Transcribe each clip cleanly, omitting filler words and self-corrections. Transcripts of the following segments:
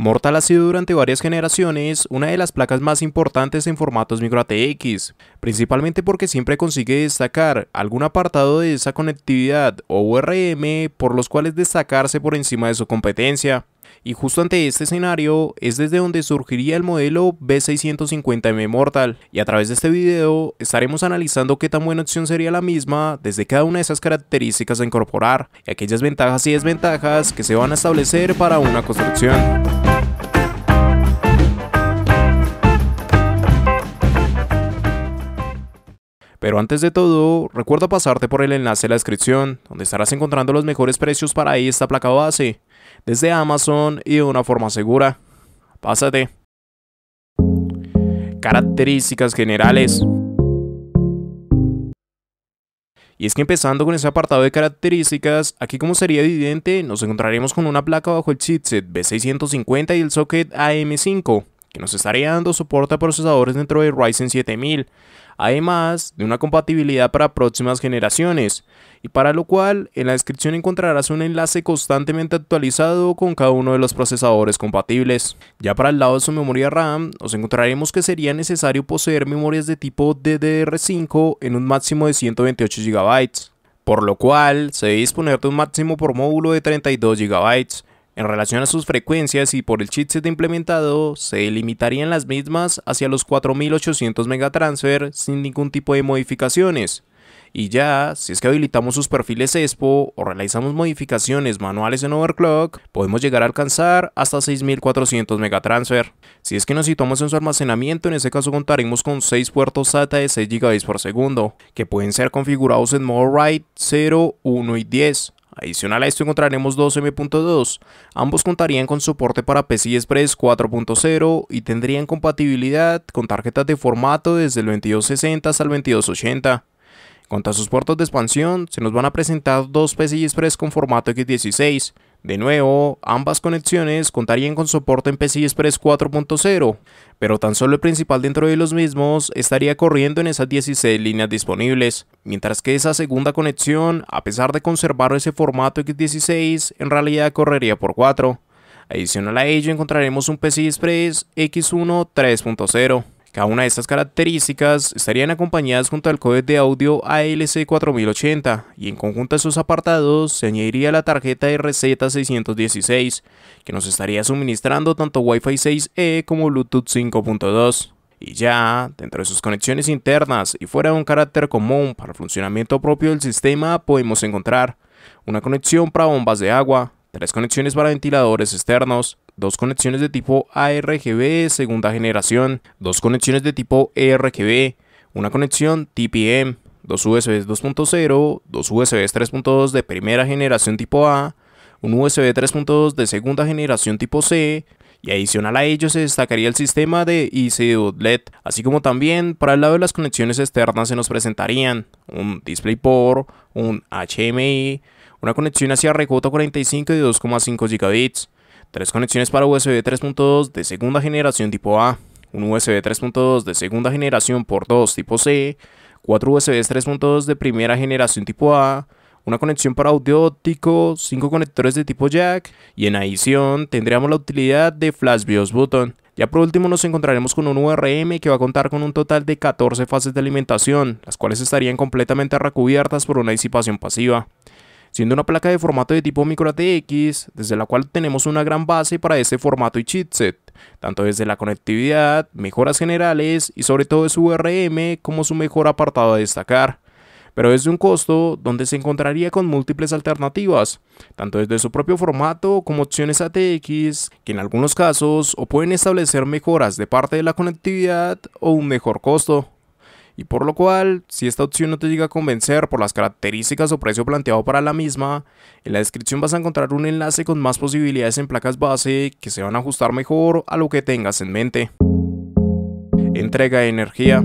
Mortal ha sido durante varias generaciones una de las placas más importantes en formatos micro ATX, principalmente porque siempre consigue destacar algún apartado de esa conectividad o URM por los cuales destacarse por encima de su competencia. Y justo ante este escenario es desde donde surgiría el modelo B650M Mortal, y a través de este video estaremos analizando qué tan buena opción sería la misma desde cada una de esas características a incorporar y aquellas ventajas y desventajas que se van a establecer para una construcción. Pero antes de todo, recuerda pasarte por el enlace de la descripción, donde estarás encontrando los mejores precios para esta placa base, desde Amazon y de una forma segura. Pásate. Características generales. Y es que empezando con ese apartado de características, aquí como sería evidente, nos encontraremos con una placa bajo el chipset B650 y el socket AM5, que nos estaría dando soporte a procesadores dentro de Ryzen 7000, además de una compatibilidad para próximas generaciones, y para lo cual en la descripción encontrarás un enlace constantemente actualizado con cada uno de los procesadores compatibles. Ya para el lado de su memoria RAM, nos encontraremos que sería necesario poseer memorias de tipo DDR5 en un máximo de 128 GB, por lo cual se debe disponer de un máximo por módulo de 32 GB. En relación a sus frecuencias y por el chipset implementado, se delimitarían las mismas hacia los 4800 megatransfer sin ningún tipo de modificaciones. Y ya, si es que habilitamos sus perfiles ESPO o realizamos modificaciones manuales en overclock, podemos llegar a alcanzar hasta 6400 megatransfer. Si es que nos situamos en su almacenamiento, en este caso contaremos con 6 puertos SATA de 6 GB por segundo, que pueden ser configurados en modo RAID 0, 1 y 10. Adicional a esto encontraremos dos M.2, ambos contarían con soporte para PCI Express 4.0 y tendrían compatibilidad con tarjetas de formato desde el 2260 hasta el 2280. En cuanto a sus puertos de expansión, se nos van a presentar dos PCI Express con formato X16. De nuevo, ambas conexiones contarían con soporte en PCI Express 4.0, pero tan solo el principal dentro de los mismos estaría corriendo en esas 16 líneas disponibles, mientras que esa segunda conexión, a pesar de conservar ese formato X16, en realidad correría por 4. Adicional a ello encontraremos un PCI Express X1 3.0. Cada una de estas características estarían acompañadas junto al códec de audio ALC 4080 y en conjunto a esos apartados se añadiría la tarjeta RZ616 que nos estaría suministrando tanto Wi-Fi 6E como Bluetooth 5.2. Y ya, dentro de sus conexiones internas y fuera de un carácter común para el funcionamiento propio del sistema podemos encontrar una conexión para bombas de agua, 3 conexiones para ventiladores externos, 2 conexiones de tipo ARGB segunda generación, 2 conexiones de tipo ERGB, una conexión TPM, 2 USB 2.0, 2 USB 3.2 de primera generación tipo A, un USB 3.2 de segunda generación tipo C, y adicional a ello se destacaría el sistema de IC.LED, así como también para el lado de las conexiones externas se nos presentarían un DisplayPort, un HDMI, una conexión hacia RJ45 de 2,5 gigabits, 3 conexiones para USB 3.2 de segunda generación tipo A, un USB 3.2 de segunda generación por 2 tipo C, 4 USB 3.2 de primera generación tipo A, una conexión para audio óptico, 5 conectores de tipo jack y en adición tendríamos la utilidad de Flash BIOS Button. Ya por último nos encontraremos con un URM que va a contar con un total de 14 fases de alimentación, las cuales estarían completamente recubiertas por una disipación pasiva, siendo una placa de formato de tipo micro ATX, desde la cual tenemos una gran base para este formato y chipset, tanto desde la conectividad, mejoras generales y sobre todo de su URM como su mejor apartado a destacar, pero desde un costo donde se encontraría con múltiples alternativas, tanto desde su propio formato como opciones ATX, que en algunos casos o pueden establecer mejoras de parte de la conectividad o un mejor costo. Y por lo cual, si esta opción no te llega a convencer por las características o precio planteado para la misma, en la descripción vas a encontrar un enlace con más posibilidades en placas base que se van a ajustar mejor a lo que tengas en mente. Entrega de energía.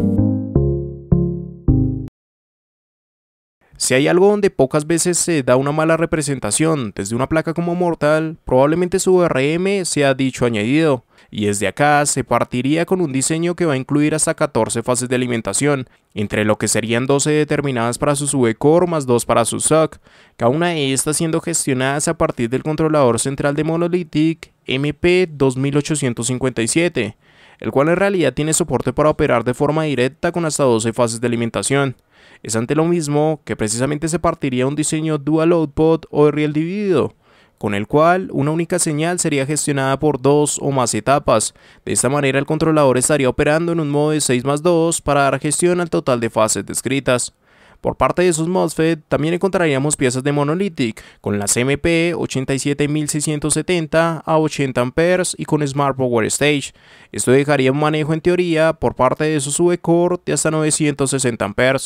Si hay algo donde pocas veces se da una mala representación desde una placa como Mortal, probablemente su VRM sea dicho añadido, y desde acá se partiría con un diseño que va a incluir hasta 14 fases de alimentación, entre lo que serían 12 determinadas para su VCore más 2 para su SOC, cada una de estas siendo gestionadas a partir del controlador central de Monolithic MP2857, el cual en realidad tiene soporte para operar de forma directa con hasta 12 fases de alimentación. Es ante lo mismo que precisamente se partiría un diseño Dual Output o de riel dividido, con el cual una única señal sería gestionada por dos o más etapas. De esta manera el controlador estaría operando en un modo de 6+2 para dar gestión al total de fases descritas. Por parte de sus MOSFET también encontraríamos piezas de Monolithic con las MP 87670 a 80 A y con Smart Power Stage. Esto dejaría un manejo en teoría por parte de su V-Core de hasta 960 A.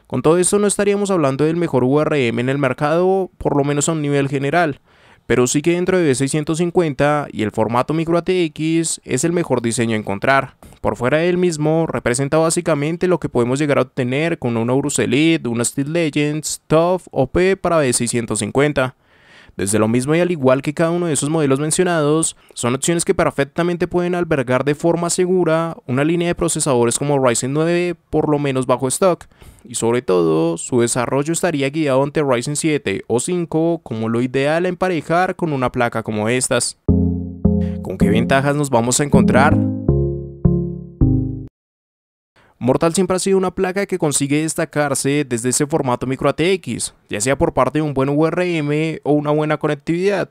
Con todo esto no estaríamos hablando del mejor VRM en el mercado, por lo menos a un nivel general, pero sí que dentro de B650 y el formato micro ATX es el mejor diseño a encontrar. Por fuera del mismo representa básicamente lo que podemos llegar a obtener con una Urus Elite, una Steel Legends, TUF o P para B650. Desde lo mismo y al igual que cada uno de esos modelos mencionados, son opciones que perfectamente pueden albergar de forma segura una línea de procesadores como Ryzen 9 por lo menos bajo stock, y sobre todo su desarrollo estaría guiado ante Ryzen 7 o 5 como lo ideal a emparejar con una placa como estas. ¿Con qué ventajas nos vamos a encontrar? Mortal siempre ha sido una placa que consigue destacarse desde ese formato micro ATX, ya sea por parte de un buen VRM o una buena conectividad.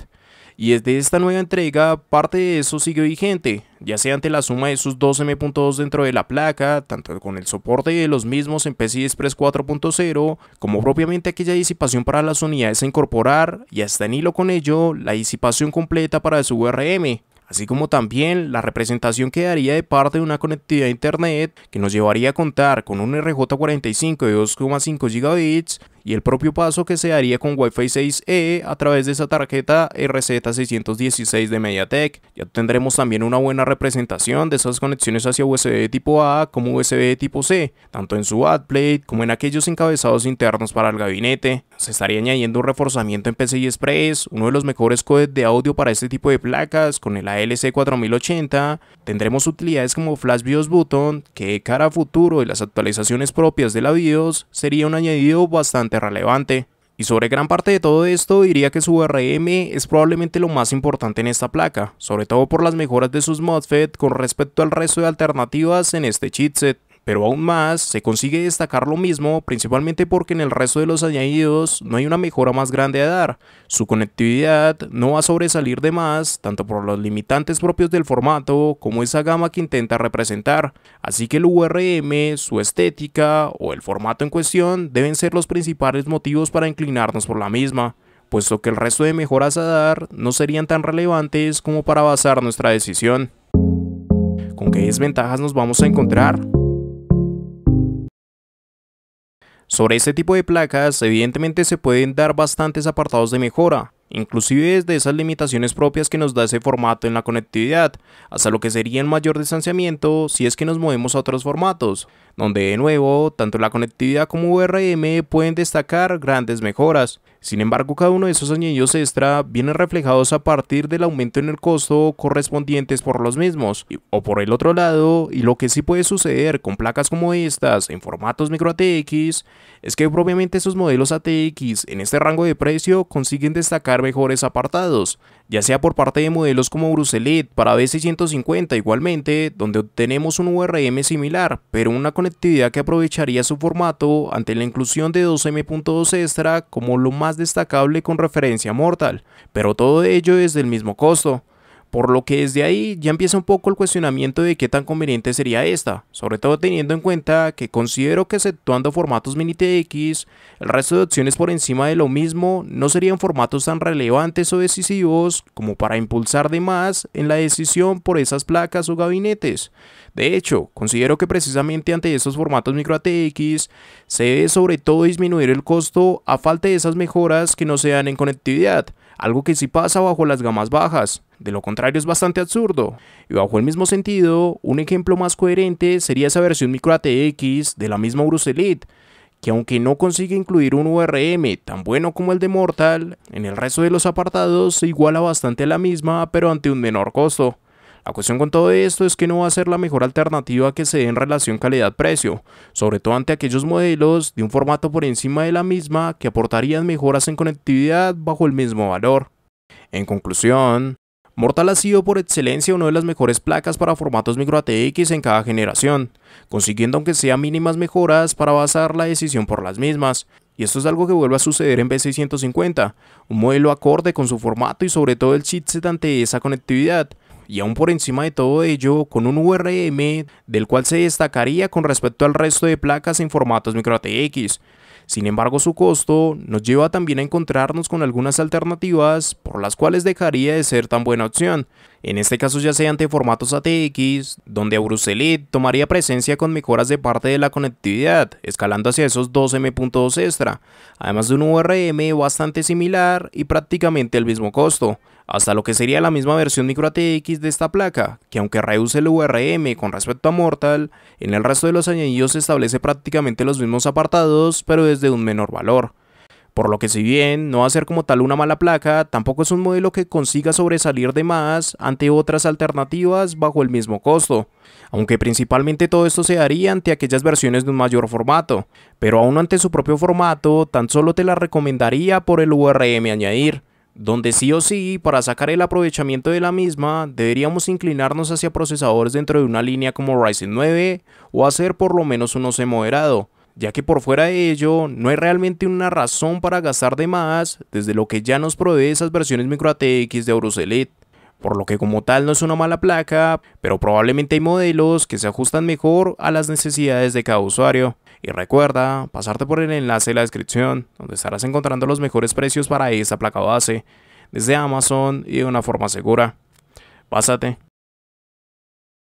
Y desde esta nueva entrega, parte de eso sigue vigente, ya sea ante la suma de sus dos M.2 dentro de la placa, tanto con el soporte de los mismos en PCI Express 4.0, como propiamente aquella disipación para las unidades a incorporar, y hasta en hilo con ello, la disipación completa para su VRM. Así como también la representación que daría de parte de una conectividad a internet que nos llevaría a contar con un RJ45 de 2,5 GB y el propio paso que se daría con Wi-Fi 6E a través de esa tarjeta RZ616 de MediaTek. Ya tendremos también una buena representación de esas conexiones hacia USB de tipo A como USB de tipo C, tanto en su backplate como en aquellos encabezados internos para el gabinete. Se estaría añadiendo un reforzamiento en PCI Express, uno de los mejores codecs de audio para este tipo de placas con el ALC4080. Tendremos utilidades como Flash BIOS Button, que de cara a futuro de las actualizaciones propias de la BIOS sería un añadido bastante relevante. Y sobre gran parte de todo esto diría que su VRM es probablemente lo más importante en esta placa, sobre todo por las mejoras de sus MOSFET con respecto al resto de alternativas en este chipset. Pero aún más, se consigue destacar lo mismo principalmente porque en el resto de los añadidos no hay una mejora más grande a dar. Su conectividad no va a sobresalir de más, tanto por los limitantes propios del formato como esa gama que intenta representar. Así que el VRM, su estética o el formato en cuestión deben ser los principales motivos para inclinarnos por la misma, puesto que el resto de mejoras a dar no serían tan relevantes como para basar nuestra decisión. ¿Con qué desventajas nos vamos a encontrar? Sobre este tipo de placas, evidentemente se pueden dar bastantes apartados de mejora, inclusive desde esas limitaciones propias que nos da ese formato en la conectividad, hasta lo que sería el mayor distanciamiento si es que nos movemos a otros formatos, donde de nuevo, tanto la conectividad como VRM pueden destacar grandes mejoras. Sin embargo, cada uno de esos añadidos extra vienen reflejados a partir del aumento en el costo correspondientes por los mismos, o por el otro lado, y lo que sí puede suceder con placas como estas en formatos micro ATX, es que propiamente esos modelos ATX en este rango de precio consiguen destacar mejores apartados, ya sea por parte de modelos como Urus Elite para B650 igualmente, donde obtenemos un VRM similar, pero una conectividad que aprovecharía su formato ante la inclusión de dos M.2 extra como lo más destacable con referencia a Mortal, pero todo ello es del mismo costo. Por lo que desde ahí ya empieza un poco el cuestionamiento de qué tan conveniente sería esta, sobre todo teniendo en cuenta que considero que exceptuando formatos mini TX, el resto de opciones por encima de lo mismo no serían formatos tan relevantes o decisivos como para impulsar de más en la decisión por esas placas o gabinetes. De hecho, considero que precisamente ante estos formatos micro ATX se debe sobre todo disminuir el costo a falta de esas mejoras que no se dan en conectividad, algo que sí pasa bajo las gamas bajas. De lo contrario es bastante absurdo. Y bajo el mismo sentido, un ejemplo más coherente sería esa versión micro ATX de la misma Urus Elite, que aunque no consigue incluir un VRM tan bueno como el de Mortal, en el resto de los apartados se iguala bastante a la misma pero ante un menor costo. La cuestión con todo esto es que no va a ser la mejor alternativa que se dé en relación calidad-precio, sobre todo ante aquellos modelos de un formato por encima de la misma que aportarían mejoras en conectividad bajo el mismo valor. En conclusión, Mortal ha sido por excelencia una de las mejores placas para formatos micro ATX en cada generación, consiguiendo aunque sea mínimas mejoras para basar la decisión por las mismas. Y esto es algo que vuelve a suceder en B650, un modelo acorde con su formato y sobre todo el chipset ante esa conectividad. Y aún por encima de todo ello, con un URM del cual se destacaría con respecto al resto de placas en formatos micro ATX. Sin embargo, su costo nos lleva también a encontrarnos con algunas alternativas por las cuales dejaría de ser tan buena opción. En este caso ya sea ante formatos ATX, donde Aorus Elite tomaría presencia con mejoras de parte de la conectividad, escalando hacia esos 2M.2 extra, además de un URM bastante similar y prácticamente el mismo costo, hasta lo que sería la misma versión micro ATX de esta placa, que aunque reduce el URM con respecto a Mortal, en el resto de los añadidos se establece prácticamente los mismos apartados, pero desde un menor valor. Por lo que si bien no va a ser como tal una mala placa, tampoco es un modelo que consiga sobresalir de más ante otras alternativas bajo el mismo costo, aunque principalmente todo esto se daría ante aquellas versiones de un mayor formato, pero aún ante su propio formato tan solo te la recomendaría por el URM añadir, donde sí o sí, para sacar el aprovechamiento de la misma, deberíamos inclinarnos hacia procesadores dentro de una línea como Ryzen 9 o hacer por lo menos un OC moderado, ya que por fuera de ello no hay realmente una razón para gastar de más desde lo que ya nos provee esas versiones micro ATX de Aorus Elite. Por lo que como tal no es una mala placa, pero probablemente hay modelos que se ajustan mejor a las necesidades de cada usuario. Y recuerda pasarte por el enlace de la descripción, donde estarás encontrando los mejores precios para esta placa base, desde Amazon y de una forma segura. Pásate.